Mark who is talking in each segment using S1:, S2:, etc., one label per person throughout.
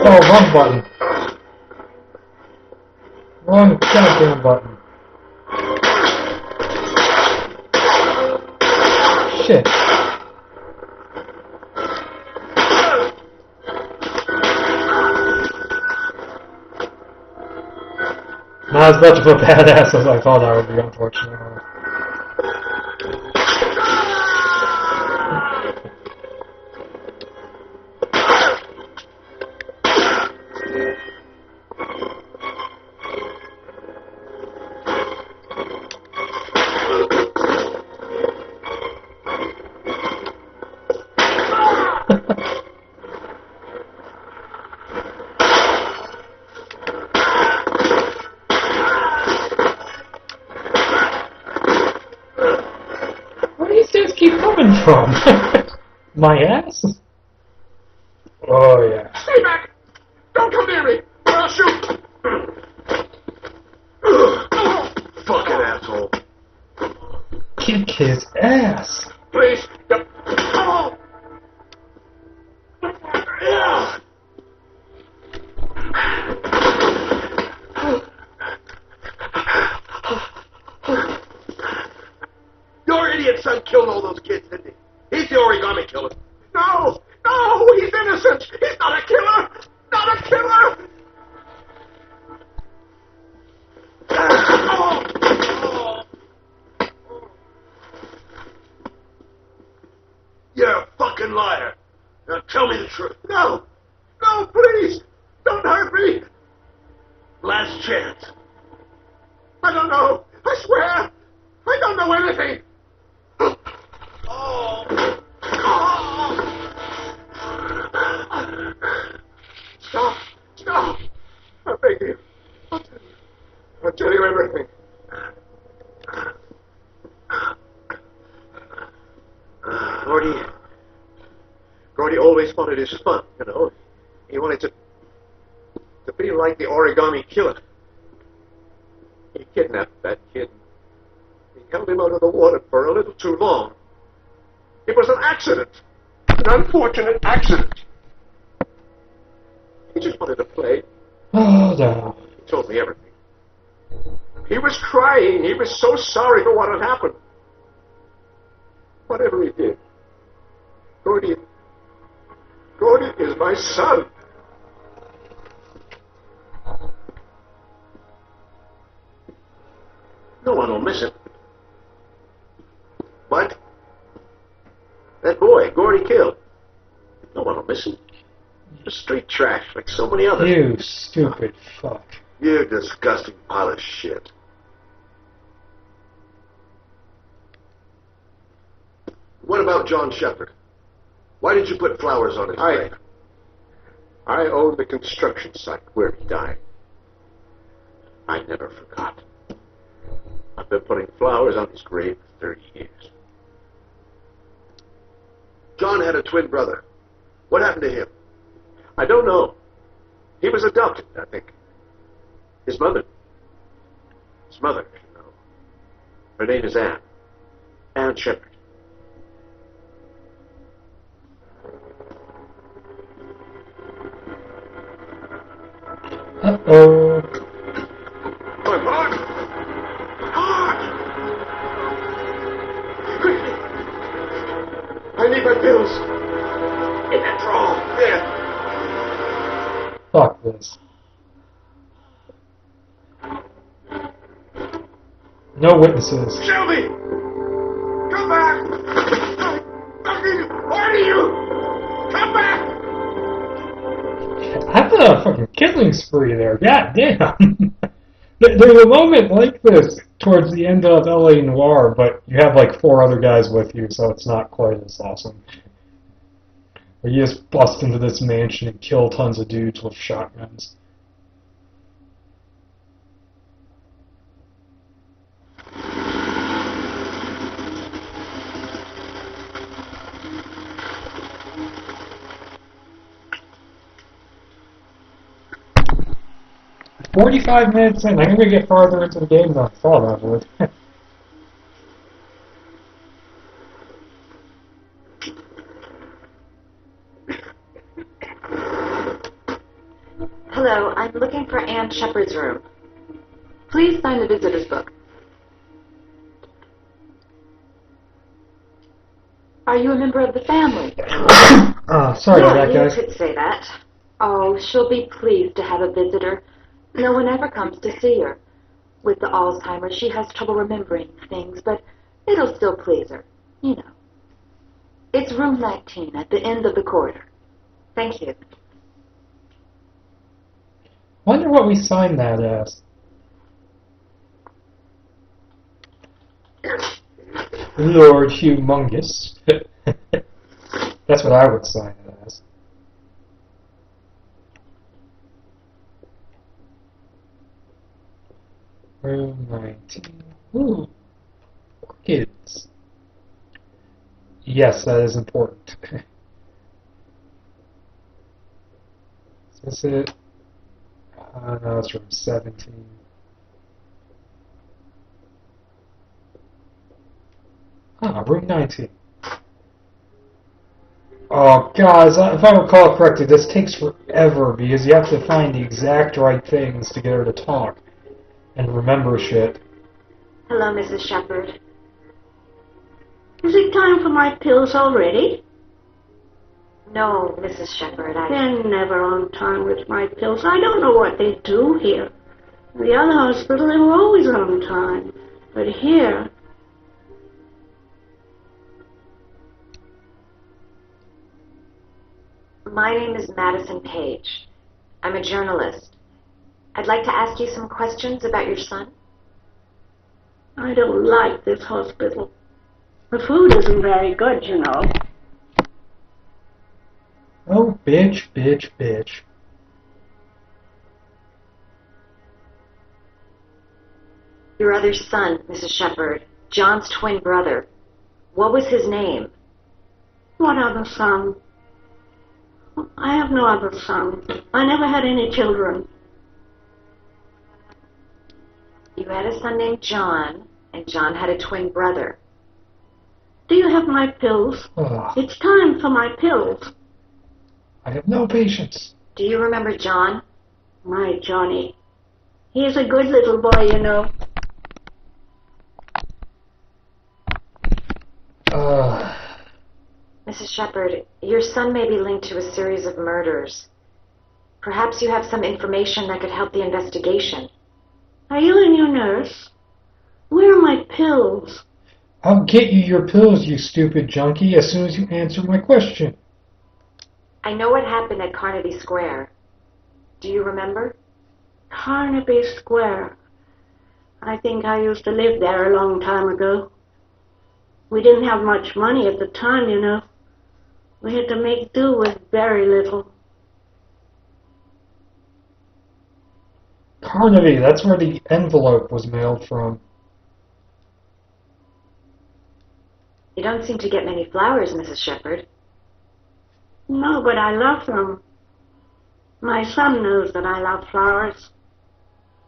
S1: Oh, wrong button. Wrong goddamn button. Shit. Not as much of a badass as I thought I would be, unfortunately. Where do these dudes keep coming from? My ass? Oh, yeah.
S2: Stay back! Don't come near me! Or I'll shoot! Fucking asshole.
S1: Kick his ass.
S2: Please! Oh. Yeah. Your idiot son killed all those kids, didn't he? He's the origami killer. No! No! He's innocent! He's not a killer! Not a killer! You're a fucking liar. Now tell me the truth. No! No, please! Don't hurt me! Last chance. I don't know. I swear! I don't know anything! Stop! Stop! I beg you. I'll tell you everything. Gordy always wanted his fun, you know. He wanted to be like the origami killer. He kidnapped that kid. He held him out of the water for a little too long. It was an accident. An unfortunate accident. He just wanted to play.
S1: Oh, no.
S2: He told me everything. He was crying. He was so sorry for what had happened. Whatever he did, Gordy is my son. No one will miss him. What? That boy, Gordy killed. No one will miss him. Just street trash like so many others.
S1: You stupid fuck.
S2: You disgusting pile of shit. What about John Shepherd? Why did you put flowers on his grave? I own the construction site where he died. I never forgot. I've been putting flowers on his grave for 30 years. John had a twin brother. What happened to him? I don't know. He was adopted, I think. His mother, you know. Her name is Anne. Anne Shepherd.
S1: Uh-oh.
S2: My heart! Heart! Quickly! I need my pills. In that drawer. There.
S1: Fuck this. No witnesses.
S2: Shelby! Come back! I fucking order you! Come back!
S1: I've been on a fucking killing spree there. God damn. There's a moment like this towards the end of LA Noire, but you have like 4 other guys with you, so it's not quite as awesome. Where you just bust into this mansion and kill tons of dudes with shotguns. "45 minutes in, I'm gonna get farther into the game than I thought I would."
S3: Hello, I'm looking for Anne Shepard's room. Please sign the visitor's book. Are you a member of the family?
S1: Sorry about that,
S3: you
S1: guys.
S3: could say that. Oh, she'll be pleased to have a visitor. No one ever comes to see her. With the alzheimer's, she has trouble remembering things, but it'll still please her. You know. It's room 19 at the end of the corridor. Thank you.
S1: Wonder what we signed that as. Lord Humongous. That's what I would sign it as. Room 19. Ooh. Kids. Yes, that is important. Is this it? No, it's room 17. Room 19. Oh, guys, if I recall correctly, this takes forever because you have to find the exact right things to get her to talk and remember shit.
S3: Hello, Mrs. Shepard.
S4: Is it time for my pills already?
S3: No, Mrs. Shepard,
S4: They're never on time with my pills. I don't know what they do here. In the other hospital, they were always on time. But here...
S3: My name is Madison Page. I'm a journalist. I'd like to ask you some questions about your son.
S4: I don't like this hospital. The food isn't very good, you know.
S1: Oh, bitch, bitch, bitch.
S3: Your other son, Mrs. Shepard, John's twin brother. What was his name?
S4: What other son? I have no other son. I never had any children.
S3: You had a son named John, and John had a twin brother.
S4: Do you have my pills?
S1: Ugh.
S4: It's time for my pills.
S1: I have no patience.
S3: Do you remember John?
S4: My Johnny. He is a good little boy, you know.
S3: Mrs. Shepard, your son may be linked to a series of murders. Perhaps you have some information that could help the investigation.
S4: Are you a new nurse? Where are my pills?
S1: I'll get you your pills, you stupid junkie, as soon as you answer my question.
S3: I know what happened at Carnaby Square. Do you remember?
S4: Carnaby Square. I think I used to live there a long time ago. We didn't have much money at the time, you know. We had to make do with very little.
S1: Carnaby, that's where the envelope was mailed from.
S3: You don't seem to get many flowers, Mrs. Shepard.
S4: No, but I love them. My son knows that I love flowers.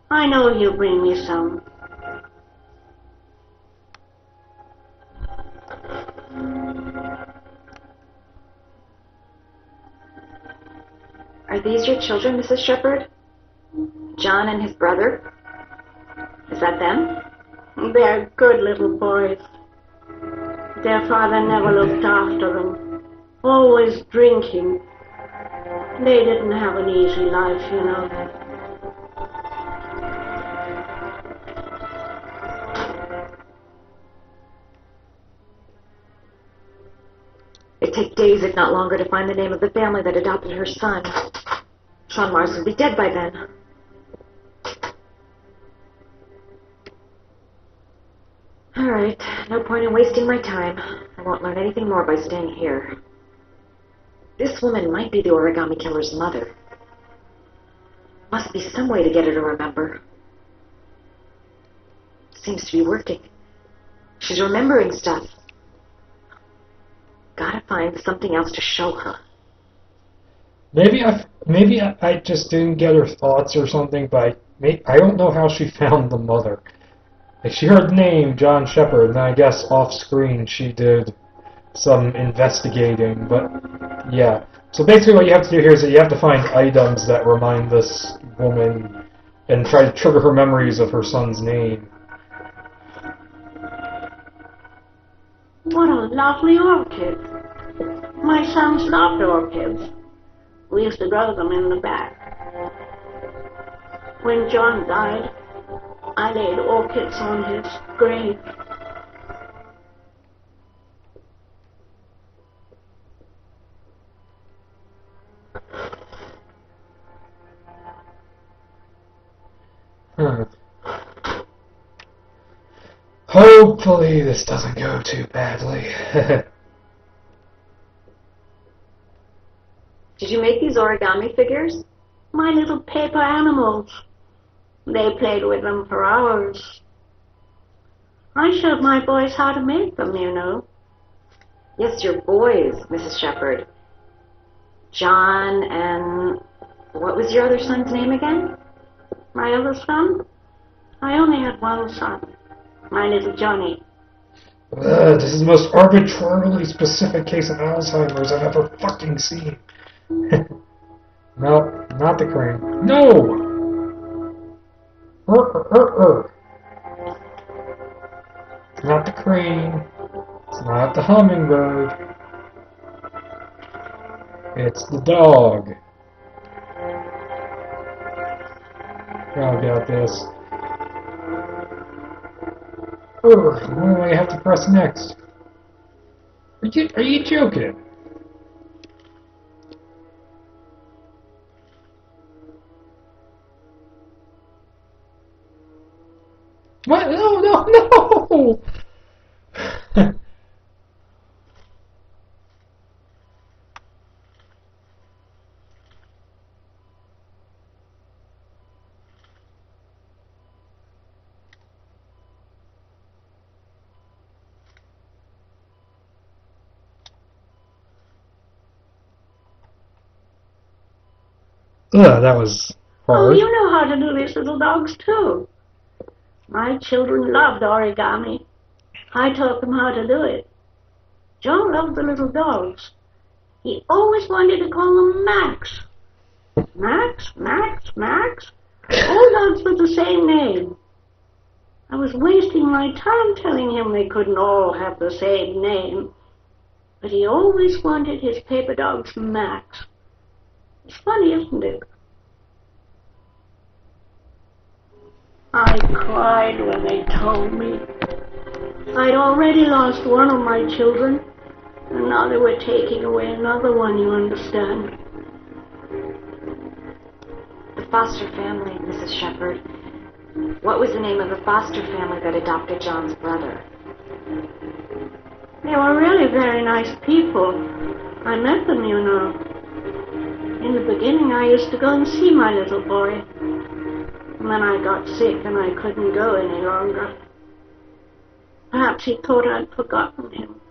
S4: I know he'll bring me some.
S3: Are these your children, Mrs. Shepard? John and his brother? Is that them?
S4: They're good little boys. Their father never looked after them. Always drinking. They didn't have an easy life, you know.
S3: It'd take days, if not longer, to find the name of the family that adopted her son. Sean Mars would be dead by then. All right, no point in wasting my time. I won't learn anything more by staying here. This woman might be the origami killer's mother. Must be some way to get her to remember. Seems to be working. She's remembering stuff. Gotta find something else to show her.
S1: Maybe I just didn't get her thoughts or something, but I don't know how she found the mother. Like, she heard the name John Shepard, and I guess off screen she did some investigating, but yeah. So basically what you have to do here is that you have to find items that remind this woman and try to trigger her memories of her son's name.
S4: What a lovely orchid. My sons loved orchids. We used to grow them in the back. When John died, I laid orchids on his grave.
S1: Hopefully this doesn't go too badly.
S3: Did you make these origami figures?
S4: My little paper animals. They played with them for hours. I showed my boys how to make them, you know.
S3: Yes, your boys, Mrs. Shepherd. John and... what was your other son's name again?
S4: My other son? I only had one son. My little Johnny.
S1: This is the most arbitrarily specific case of Alzheimer's I've ever fucking seen. No, not the crane. No! It's not the crane. It's not the hummingbird. It's the dog. Oh, got this. What do I have to press next? Are you joking? What? No, no, no! Ugh, that was
S4: Oh,
S1: hard.
S4: you know how to do these little dogs, too. My children loved origami. I taught them how to do it. John loved the little dogs. He always wanted to call them Max. Max, Max, Max. All dogs with the same name. I was wasting my time telling him they couldn't all have the same name. But he always wanted his paper dogs Max. It's funny, isn't it? I cried when they told me. I'd already lost one of my children, and now they were taking away another one, you understand.
S3: The foster family, Mrs. Shepherd. What was the name of the foster family that adopted John's brother?
S4: They were really very nice people. I met them, you know. In the beginning, I used to go and see my little boy. And then I got sick and I couldn't go any longer. Perhaps he thought I'd forgotten him.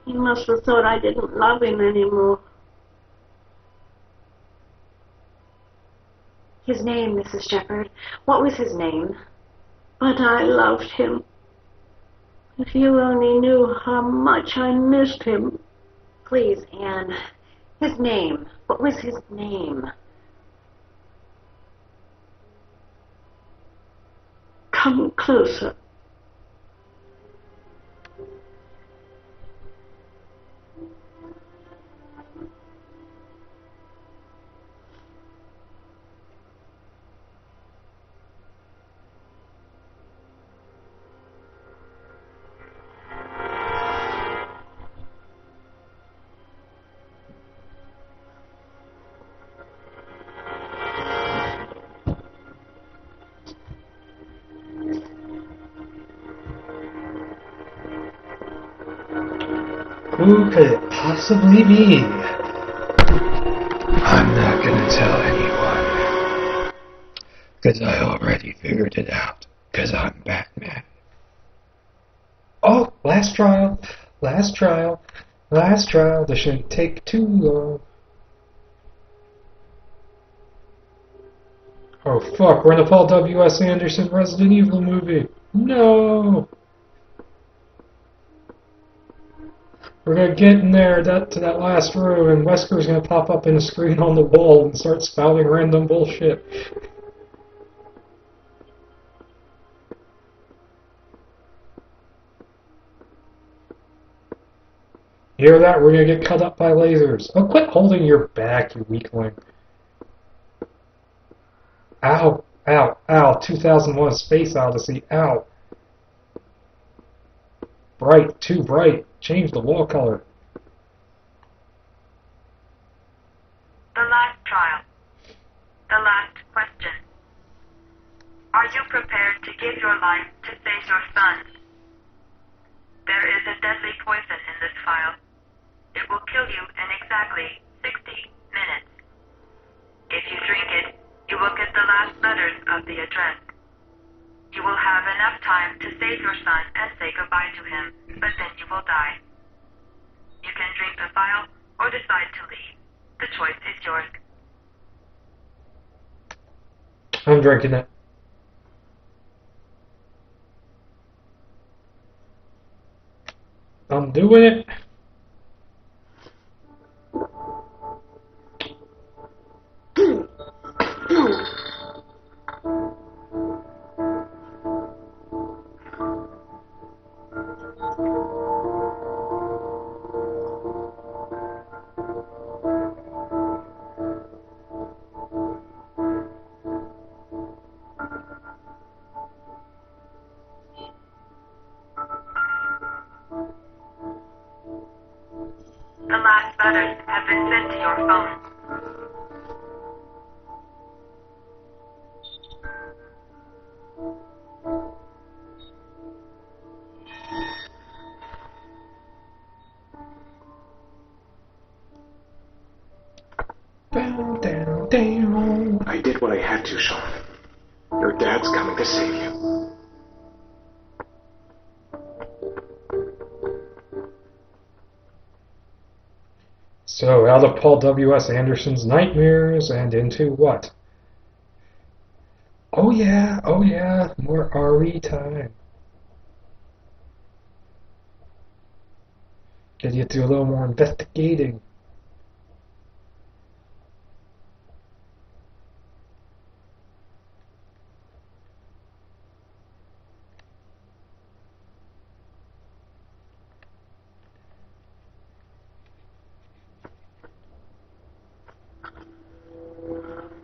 S4: He must have thought I didn't love him anymore.
S3: His name, Mrs. Shepherd. What was his name?
S4: But I loved him. If you only knew how much I missed him.
S3: Please, Anne. His name. What was his name?
S4: Come closer.
S1: Who could it possibly be? I'm not gonna tell anyone. Because I already figured it out. Because I'm Batman. Oh, last trial. Last trial. Last trial. This shouldn't take too long. Oh fuck, we're in the Paul W.S. Anderson Resident Evil movie. No! We're gonna get in there to that last room, and Wesker's gonna pop up in a screen on the wall and start spouting random bullshit. Hear that? We're gonna get cut up by lasers. Oh, quit holding your back, you weakling. Ow, ow, ow. 2001 Space Odyssey, ow. Bright, too bright. Change the wall color.
S5: The last trial. The last question. Are you prepared to give your life to save your son? There is a deadly poison in this vial. It will kill you in exactly 60 minutes. If you drink it, you will get the last letters of the address. You will have enough time to save your son and say goodbye to him, but then you will die. You can drink the vial or decide to leave. The choice is yours.
S1: I'm drinking it. I'm doing it.
S5: The last letters have been sent to your phone.
S1: Down, down, down.
S6: I did what I had to, Sean. Your dad's coming to save you.
S1: So, out of Paul W.S. Anderson's nightmares and into what? Oh yeah, more RE time. Get you to do a little more investigating.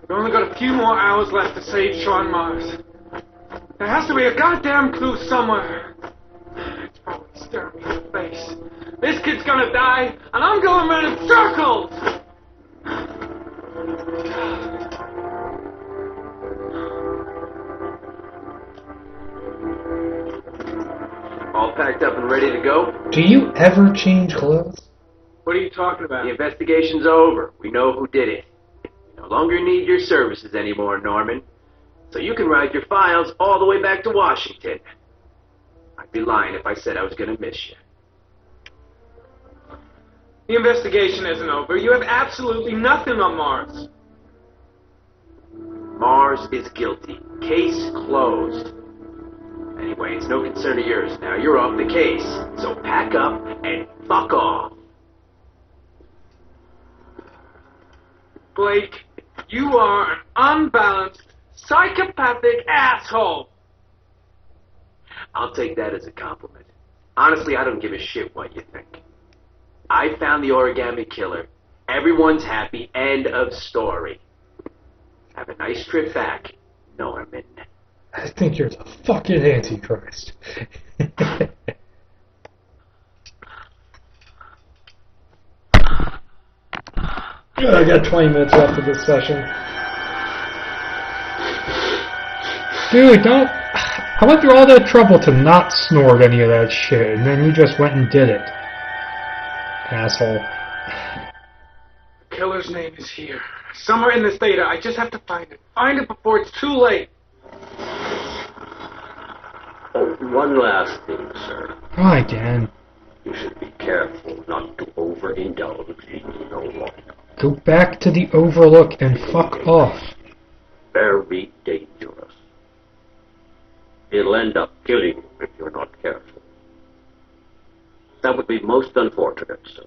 S6: We've only got a few more hours left to save Sean Mars. There has to be a goddamn clue somewhere. It's probably staring me in the face. This kid's gonna die, and I'm going around in circles!
S2: All packed up and ready to go?
S1: Do you ever change clothes?
S6: What are you talking about?
S2: The investigation's over. We know who did it. We no longer need your services anymore, Norman. So you can ride your files all the way back to Washington. I'd be lying if I said I was going to miss you.
S6: The investigation isn't over. You have absolutely nothing on Mars.
S2: Mars is guilty. Case closed. Anyway, it's no concern of yours now. You're off the case. So pack up and fuck off.
S6: Blake, you are an unbalanced, psychopathic asshole.
S2: I'll take that as a compliment. Honestly, I don't give a shit what you think. I found the origami killer. Everyone's happy. End of story. Have a nice trip back, Norman.
S1: I think you're the fucking Antichrist. Good, I got 20 minutes left of this session. Dude, don't... I went through all that trouble to not snort any of that shit, and then you just went and did it. Asshole.
S6: The killer's name is here. Somewhere in this data. I just have to find it. Find it before it's too late.
S7: Oh, one last thing, sir.
S1: Try again.
S7: You should be careful not to overindulge in no one.
S1: Go back to the Overlook and fuck off.
S7: Very dangerous. It'll end up killing you if you're not careful. That would be most unfortunate, sir.